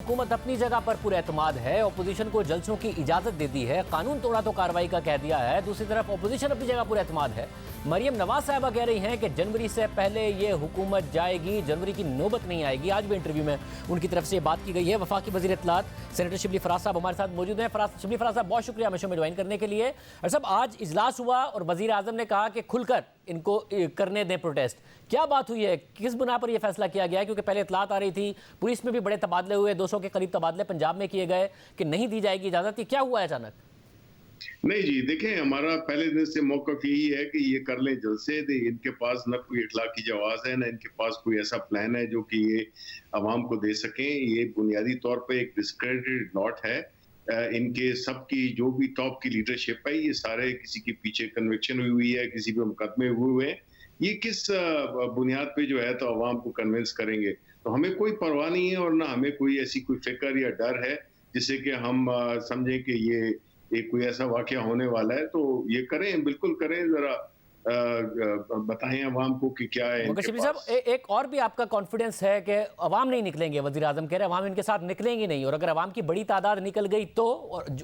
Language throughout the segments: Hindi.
हुकूमत अपनी जगह पर पुरएतमाद है, अपोजिशन को जलसों की इजाजत दे दी है, कानून तोड़ा तो कार्रवाई का कह दिया है। दूसरी तरफ अपोजिशन अपनी जगह पुरएतमाद है। मरियम नवाज साहबा कह रही हैं कि जनवरी से पहले ये हुकूमत जाएगी, जनवरी की नौबत नहीं आएगी। आज भी इंटरव्यू में उनकी तरफ से बात की गई है। वफाकी वज़ीर इत्तलात सेनेटर शिबली फराज साहब हमारे साथ मौजूद हैं। शिबली फराज साहब, बहुत शुक्रिया हमें शो में ज्वाइन करने के लिए। और साहब, आज इजलास हुआ और वज़ीर आज़म ने कहा कि खुलकर इनको करने दें प्रोटेस्ट। क्या बात हुई है, किस बुना पर यह फैसला किया गया है? क्योंकि पहले इत्तलात आ रही थी, पुलिस में भी बड़े तबादले हुए, 200 के करीब तबादले पंजाब में किए गए कि नहीं दी जाएगी इजाजत। क्या हुआ है अचानक? नहीं जी, देखें, हमारा पहले दिन से मौक़िफ़ यही है कि ये कर लें जलसे। इनके पास न कोई इखलाकी जवाज़ है, न इनके पास कोई ऐसा प्लान है जो कि ये अवाम को दे सकें। ये बुनियादी तौर पे एक डिस्क्रेडिटेड लॉट है। इनके सब की जो भी टॉप की लीडरशिप है, ये सारे किसी के पीछे कन्विक्शन हुई है, किसी पे मुकदमे हुए हैं। ये किस बुनियाद पे जो है तो अवाम को कन्विंस करेंगे? तो हमें कोई परवाह नहीं है और ना हमें कोई ऐसी कोई फ़िक्र या डर है जिससे कि हम समझें कि ये कोई ऐसा वाक़या होने वाला है। तो ये करें, बिल्कुल करें, ज़रा बताएं अवाम को कि क्या है। मगर शिबली साहब, एक और भी आपका कॉन्फिडेंस है कि अवाम नहीं निकलेंगे। वज़ीर आज़म कह रहे हैं अवाम इनके साथ निकलेंगे नहीं, और अगर अवाम की बड़ी तादाद निकल गई तो,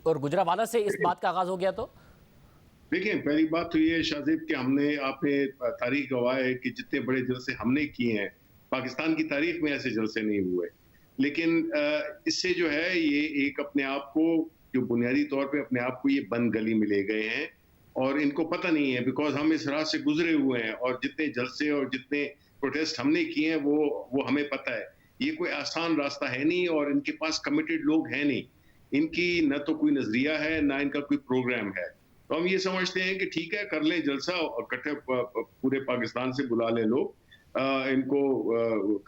और गुजरावाला से इस बात का आगाज़ हो गया तो? देखिए, पहली बात तो ये है शाजिद कि आपने तारीख गवाह है कि जितने बड़े जलसे हमने किए हैं, पाकिस्तान की तारीख में ऐसे जलसे नहीं हुए। लेकिन इससे जो है ये एक अपने आप को, जो बुनियादी तौर पे अपने आप को ये बंद गली में ले गए हैं और इनको पता नहीं है, बिकॉज़ हम इस राह से गुजरे हुए हैं और जितने जलसे और जितने प्रोटेस्ट हमने किए हैं वो हमें पता है। ये कोई आसान रास्ता है नहीं और इनके पास कमिटेड लोग हैं नहीं। इनकी न तो कोई नज़रिया है, ना इनका कोई प्रोग्राम है। तो हम ये समझते हैं कि ठीक है, कर लें जलसा और इकट्ठे पूरे पाकिस्तान से बुला लें लोग, इनको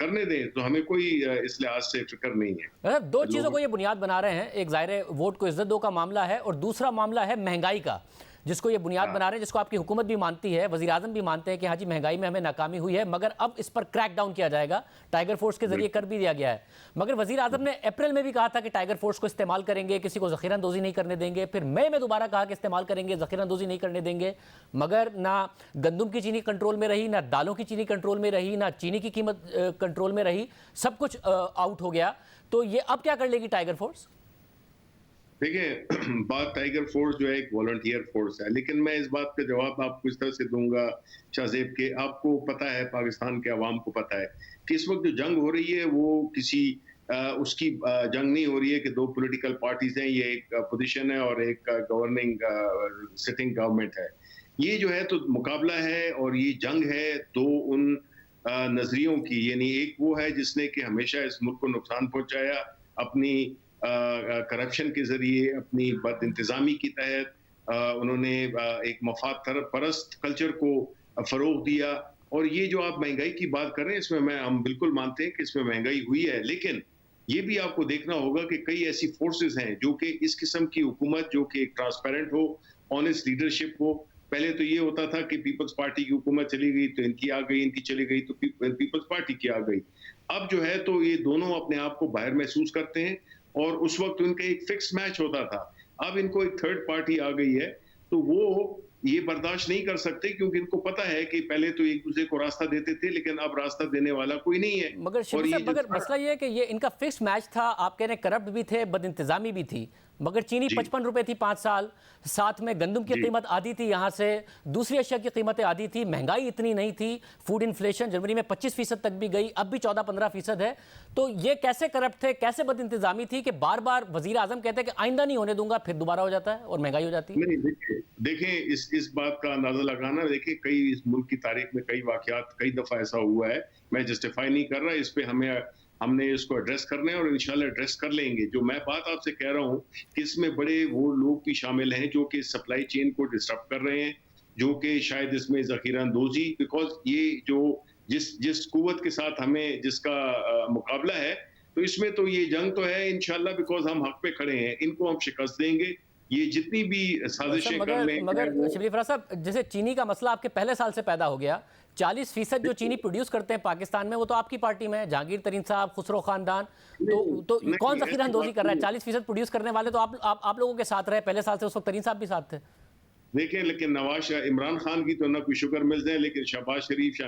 करने दें, तो हमें कोई इस लिहाज से फिक्र नहीं है। दो चीज़ों को ये बुनियाद बना रहे हैं, एक ज़ाहिर वोट को इज्जत दो का मामला है, और दूसरा मामला है महंगाई का, जिसको ये बुनियाद बना रहे हैं, जिसको आपकी हुकूमत भी मानती है, वज़ीर आज़म भी मानते हैं कि हाँ जी महंगाई में हमें नाकामी हुई है, मगर अब इस पर क्रैक डाउन किया जाएगा। टाइगर फोर्स के जरिए कर भी दिया गया है। मगर वज़ीर आज़म ने अप्रैल में भी कहा था कि टाइगर फोर्स को इस्तेमाल करेंगे, किसी को ज़ख़ीराअंदोज़ी नहीं करने देंगे। फिर मई में दोबारा कहा कि इस्तेमाल करेंगे, ज़ख़ीराअंदोज़ी नहीं करने देंगे। मगर ना गंदम की चीनी कंट्रोल में रही, ना दालों की चीनी कंट्रोल में रही, ना चीनी की कीमत कंट्रोल में रही, सब कुछ आउट हो गया। तो ये अब क्या कर लेगी टाइगर फोर्स? देखिए, बात टाइगर फोर्स जो है एक वॉलंटियर फोर्स है, लेकिन मैं इस बात का जवाब आपको इस तरह से दूंगा शाहजेब के, आपको पता है, पाकिस्तान के अवाम को पता है कि इस वक्त जो जंग हो रही है वो किसी उसकी जंग नहीं हो रही है कि दो पॉलिटिकल पार्टीज हैं। ये एक पोजीशन है और एक गवर्निंग सिटिंग गवर्नमेंट है। ये जो है तो मुकाबला है और ये जंग है दो उन नजरियों की। यानी एक वो है जिसने कि हमेशा इस मुल्क को नुकसान पहुंचाया अपनी करप्शन के जरिए, अपनी बद इंतजामी के तहत। उन्होंने एक मफाद परस्त कल्चर को फरोग दिया। और ये जो आप महंगाई की बात कर रहे हैं, इसमें हम बिल्कुल मानते हैं कि इसमें महंगाई हुई है, लेकिन ये भी आपको देखना होगा कि कई ऐसी फोर्सेस हैं जो कि इस किस्म की हुकूमत, जो कि एक ट्रांसपेरेंट हो, ऑनेस्ट लीडरशिप हो। पहले तो ये होता था कि पीपल्स पार्टी की हुकूमत चली गई तो इनकी आ गई, इनकी चली गई तो पीपल्स पार्टी की आ गई। अब जो है तो ये दोनों अपने आप को बाहर महसूस करते हैं और उस वक्त उनका एक फिक्स मैच होता था। अब इनको एक थर्ड पार्टी आ गई है, तो वो ये बर्दाश्त नहीं कर सकते, क्योंकि इनको पता है कि पहले तो एक दूसरे को रास्ता देते थे, लेकिन अब रास्ता देने वाला कोई नहीं है। मगर मसला ये है कि ये इनका फिक्स मैच था। आप कह रहे हैं करप्ट भी थे, बदइंतजामी भी थी। मगर चीनी 55 रुपए थी 5 साल, साथ में गंदम की कीमत आधी थी, यहाँ से दूसरी अशिया की कीमतें आधी थी, महंगाई इतनी नहीं थी, फूड इन्फ्लेशन जनवरी में 25% तक भी गई, अब भी 14-15% है। तो ये कैसे करप्ट थे, कैसे बदइंतजामी थी कि बार बार वजीर आजम कहते हैं कि आइंदा नहीं होने दूंगा, फिर दोबारा हो जाता है और महंगाई हो जाती है? नहीं, देखें, इस बात का अंदाजा लगाना, देखिए कई इस मुल्क की तारीख में कई वाकयात कई दफा ऐसा हुआ है। मैं जस्टिफाई नहीं कर रहा, इस पे हमने इसको एड्रेस करना है और इंशाल्लाह एड्रेस कर लेंगे। जो मैं बात आपसे कह रहा हूँ कि इसमें बड़े वो लोग भी शामिल हैं जो कि सप्लाई चेन को डिस्टर्ब कर रहे हैं, जो कि शायद इसमें ज़ख़ीरा अंदोज़ी, बिकॉज ये जो जिस कुव्वत के साथ हमें जिसका मुकाबला है, तो इसमें तो ये जंग तो है इंशाल्लाह, बिकॉज हम हक पे खड़े हैं, इनको हम शिकस्त देंगे। ये जितनी भी साजिशें कर लें। मगर शिबली फराज साहब, जैसे चीनी का मसला आपके पहले साल से पैदा हो गया, 40% जो चीनी प्रोड्यूस करते हैं पाकिस्तान में वो तो आपकी पार्टी में है, जहांगीर तरीन साहब, खुसरो खानदान। तो कौन ज़ख़ीरा-अंदोज़ी कर रहा है? 40% प्रोड्यूस करने वाले तो आप लोगों के साथ रहे पहले साल से, उस वक्त तरीन साहब भी साथ थे। देखें, लेकिन इमरान खान की तो ना कोई शुगर मिल्स हैं, लेकिन शहबाज शरीफ,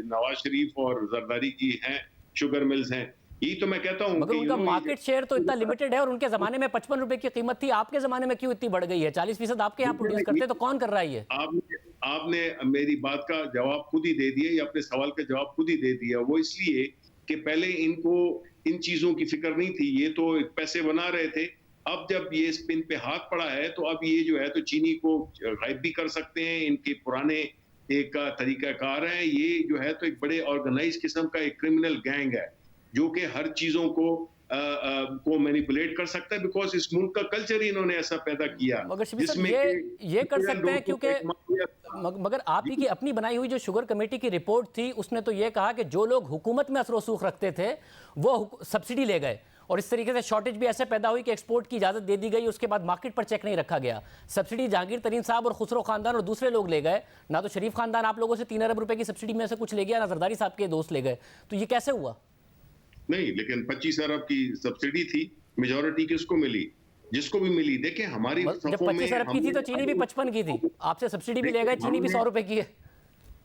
नवाज शरीफ और जरदारी की हैं शुगर मिल्स हैं। यही तो मैं कहता हूँ मगर कि उनका मार्केट शेयर तो इतना लिमिटेड है, और उनके जमाने में 55 रुपए की कीमत थी, आपके जमाने में क्यों इतनी बढ़ गई है? 40% आपके यहाँ प्रोड्यूस करते हैं, तो कौन कर रहा है ये? आपने आपने मेरी बात का जवाब खुद ही दे दिया, या अपने सवाल का जवाब खुद ही दे दिया। वो इसलिए कि पहले इनको इन चीजों की फिक्र नहीं थी, ये तो पैसे बना रहे थे। अब जब ये स्पिन पे हाथ पड़ा है, तो अब ये जो है तो चीनी को गायब भी कर सकते हैं। इनके पुराने एक तरीकाकार है, ये जो है तो एक बड़े ऑर्गेनाइज किस्म का एक क्रिमिनल गैंग है, जो कि हर चीजों को मैनिपुलेट कर सकता है, बिकॉज इस मुल्क का कल्चर ही इन्होंने ऐसा पैदा किया, मगर शबीर साहब, जिसमें ये कर सकते हैं क्योंकि कि मगर आप ही की अपनी बनाई हुई जो शुगर कमेटी की रिपोर्ट थी, उसने तो ये कहा कि जो लोग हुकूमत में असर रसूख रखते थे वो सब्सिडी ले गए, और इस तरीके से शॉर्टेज भी ऐसे पैदा हुई कि एक्सपोर्ट की इजाजत दे दी गई, उसके बाद मार्केट पर चेक नहीं रखा गया। सब्सिडी जहांगीर तरीन साहब और खुसरो खानदान और दूसरे लोग ले गए, ना तो शरीफ खानदान आप लोगों से 3 अरब रुपए की सब्सिडी में से कुछ ले गया, ना जरदारी साहब के दोस्त ले गए। तो ये कैसे हुआ? नहीं, लेकिन 25 अरब की सब्सिडी थी, मेजॉरिटी किसको मिली? जिसको भी मिली। देखें हमारी जब 25 अरब की थी तो चीनी भी 55 की थी, आपसे सब्सिडी भी ले गए, चीनी भी 100 रुपए की है।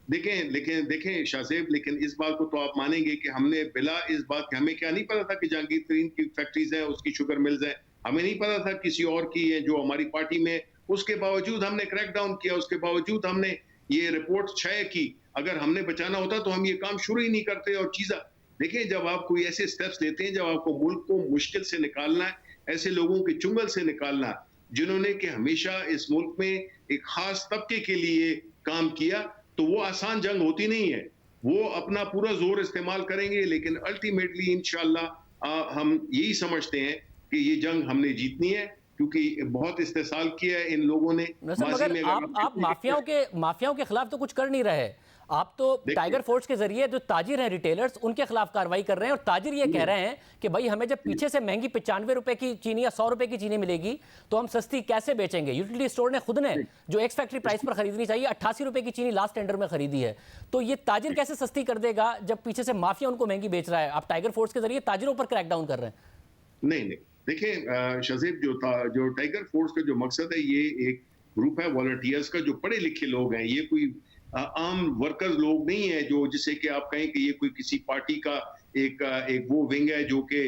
देखें शाहजेब, लेकिन इस बात को तो आप मानेंगे कि हमने बिला इस बात के, हमें क्या नहीं पता था कि जहांगीर तरीन की फैक्ट्रीज हैं, उसकी शुगर मिल्स हैं, हमें नहीं पता था किसी और की है जो हमारी पार्टी में। उसके बावजूद हमने क्रैक डाउन किया, उसके बावजूद हमने ये रिपोर्ट शाया की। अगर हमने बचाना होता तो हम ये काम शुरू ही नहीं करते। और चीज़ा देखिए, जब आप कोई ऐसे स्टेप्स लेते हैं, जब आपको मुल्क को मुश्किल से निकालना है, ऐसे लोगों के चुंगल से निकालना जिन्होंने कि हमेशा इस मुल्क में एक खास तबके के लिए काम किया, तो वो आसान जंग होती नहीं है। वो अपना पूरा जोर इस्तेमाल करेंगे, लेकिन अल्टीमेटली इंशाल्लाह हम यही समझते हैं कि ये जंग हमने जीतनी है, क्योंकि बहुत इस्तेसाल किया है इन लोगों ने। मगर आप माफियाओं के खिलाफ तो कुछ कर नहीं रहे। आप तो टाइगर फोर्स के जरिए जो ताजिर हैं, रिटेलर्स, उनके खिलाफ कार्रवाई कर रहे हैं, और ताजिर ये कह रहे हैं कि भाई हमें जब पीछे से महंगी 95 रुपए की चीनी या 100 रुपए की चीनी मिलेगी तो हम सस्ती कैसे बेचेंगे। यूटिलिटी स्टोर ने खुद ने जो एक्स फैक्ट्री प्राइस पर खरीदनी चाहिए 88 रुपए की चीनी लास्ट टेंडर में खरीदी है, तो ये ताजिर कैसे सस्ती कर देगा जब पीछे से माफिया उनको महंगी बेच रहा है। आप टाइगर फोर्स के जरिए ताजिरों पर क्रैकडाउन कर रहे हैं। नहीं, देखिए शजीब, जो टाइगर फोर्स का जो मकसद है, ये एक ग्रुप है वॉलंटियर्स का, जो पढ़े लिखे लोग हैं। ये कोई आम वर्कर्स लोग नहीं है जो जिसे कि आप कहें कि ये कोई किसी पार्टी का एक वो विंग है जो कि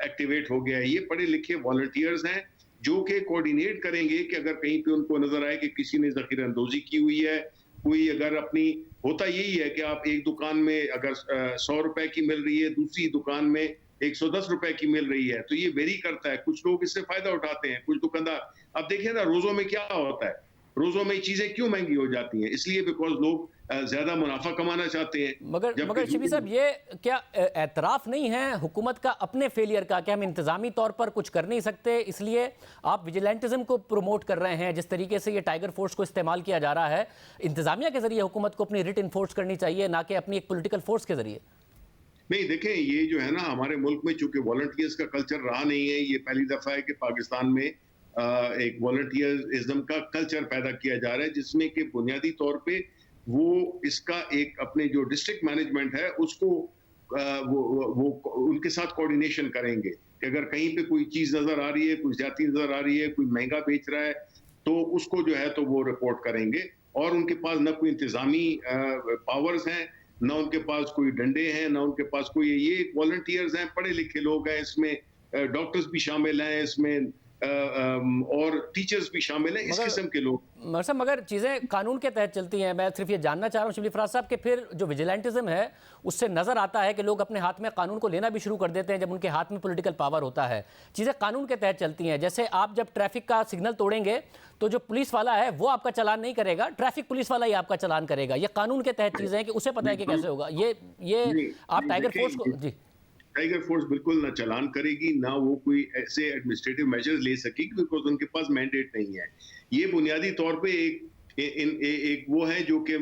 एक्टिवेट हो गया है। ये पढ़े लिखे वॉलंटियर्स हैं जो कि कोऑर्डिनेट करेंगे कि अगर कहीं पे उनको नजर आए कि किसी ने जखीरा अंदोजी की हुई है, कोई अगर अपनी, होता यही है कि आप एक दुकान में अगर 100 रुपए की मिल रही है, दूसरी दुकान में 110 रुपए की मिल रही है, तो ये वेरी करता है। कुछ लोग इससे फायदा उठाते हैं, कुछ दुकानदार। अब देखिए ना, रोजों में क्या होता है, रोजों में चीजें क्यों महंगी हो जाती हैं? इसलिए बिकॉज लोग ज्यादा मुनाफा कमाना चाहते हैं। मगर शबीर साहब, ये क्या एतराफ नहीं है हुकूमत का अपने फेलियर का कि हम इंतजामी तौर पर कुछ कर नहीं सकते, इसलिए आप विजिलेंटिज्म को प्रमोट कर रहे हैं? जिस तरीके से ये टाइगर फोर्स को इस्तेमाल किया जा रहा है, इंतजामिया के जरिए हुकूमत को अपनी रिट इन्फोर्स करनी चाहिए, ना कि अपनी एक पोलिटिकल फोर्स के जरिए। नहीं, देखें, ये जो है ना, हमारे मुल्क में चूंकि वॉलंटियर्स का कल्चर रहा नहीं है, ये पहली दफा है कि पाकिस्तान में एक वॉलंटियरिज्म का कल्चर पैदा किया जा रहा है, जिसमें कि बुनियादी तौर पे वो इसका एक अपने जो डिस्ट्रिक्ट मैनेजमेंट है उसको वो उनके साथ कोऑर्डिनेशन करेंगे कि अगर कहीं पे कोई चीज नजर आ रही है, कोई ज्यादा नजर आ रही है, कोई महंगा बेच रहा है, तो उसको जो है तो वो रिपोर्ट करेंगे। और उनके पास न कोई इंतजामी पावर्स हैं, ना उनके पास कोई डंडे हैं, ना उनके पास कोई, ये वॉलंटियर्स हैं, पढ़े लिखे लोग हैं, इसमें डॉक्टर्स भी शामिल हैं, इसमें और टीचर्स भी शामिल हैं, इस किस्म के लोग। मगर चीज़ें कानून के तहत चलती हैं। मैं सिर्फ ये जानना चाह रहा हूँ शिबली फराज साहब कि फिर जो विजिलेंटिज्म है उससे नज़र आता है कि लोग अपने हाथ में कानून को लेना भी शुरू कर देते हैं जब उनके हाथ में पॉलिटिकल पावर होता है। चीज़ें कानून के तहत चलती हैं। जैसे आप जब ट्रैफिक का सिग्नल तोड़ेंगे तो जो पुलिस वाला है वो आपका चालान नहीं करेगा, ट्रैफिक पुलिस वाला ही आपका चालान करेगा। ये कानून के तहत चीज़ें हैं कि उसे पता है कि कैसे होगा। ये आप टाइगर फोर्स को, जी, टाइगर फोर्स बिल्कुल ना चालान करेगी, ना वो कोई ऐसे एडमिनिस्ट्रेटिव मेजर्स ले सकेगी, बिकॉज उनके पास मैंडेट नहीं है। ये बुनियादी तौर पे एक वो है जो कि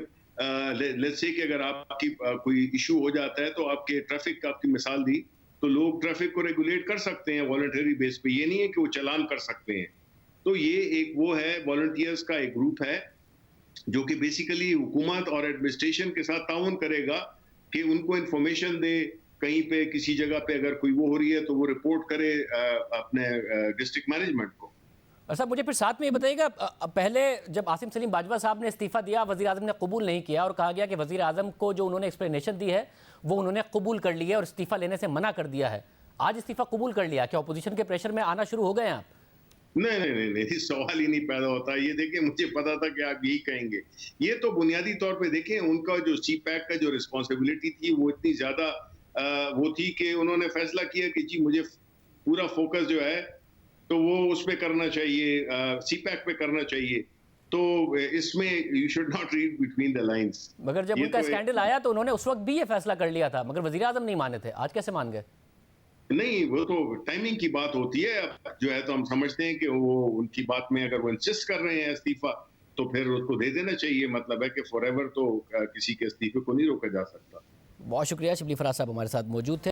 लेट्स से कि अगर आपकी कोई इशू हो जाता है तो आपके ट्रैफिक का, आपकी मिसाल दी, तो लोग ट्रैफिक को रेगुलेट कर सकते हैं वॉलंटरी बेस पे, ये नहीं है कि वो चालान कर सकते हैं। तो ये एक वो है, वॉलंटियर्स का एक ग्रुप है जो कि बेसिकली हुकूमत और एडमिनिस्ट्रेशन के साथ ताउन करेगा कि उनको इंफॉर्मेशन दे, कहीं पे किसी जगह पे अगर कोई वो हो रही है तो वो रिपोर्ट करे अपने डिस्ट्रिक्ट मैनेजमेंट को। और साहब मुझे फिर साथ में ये बताइएगा, पहले जब आसिम सलीम बाजवा साहब ने इस्तीफा दिया, वज़ीर आज़म ने कबूल नहीं किया और कहा गया कि वज़ीर आज़म को जो उन्होंने एक्सप्लेनेशन दी है वो उन्होंने कबूल कर लिया और इस्तीफा लेने से मना कर दिया है। आज इस्तीफा कबूल कर लिया, क्या अपोजिशन के प्रेशर में आना शुरू हो गए हैं आप? नहीं नहीं नहीं नहीं, सवाल ही नहीं पैदा होता। ये देखिए, मुझे पता था कि आप यही कहेंगे। ये तो बुनियादी तौर पे देखें, उनका जो CPAC का जो रिस्पॉन्सिबिलिटी थी वो इतनी ज्यादा वो थी कि उन्होंने फैसला किया कि जी मुझे पूरा फोकस जो है तो वो उस पे करना चाहिए, CPAC पे करना चाहिए। तो इसमें you should not read between the lines. मगर जब उनका स्कैंडल आया तो उन्होंने उस वक्त भी ये फैसला कर लिया था, मगर वज़ीर आज़म नहीं माने थे। आज कैसे मान गए? नहीं, वो तो टाइमिंग की बात होती है। अब जो है तो हम समझते हैं कि वो उनकी बात में अगर वो इंसिस्ट कर रहे हैं इस्तीफा, तो फिर उसको दे देना चाहिए। मतलब है कि फॉरएवर तो किसी के इस्तीफे को नहीं रोका जा सकता। बहुत शुक्रिया, शिबली फराज साहब हमारे साथ मौजूद थे।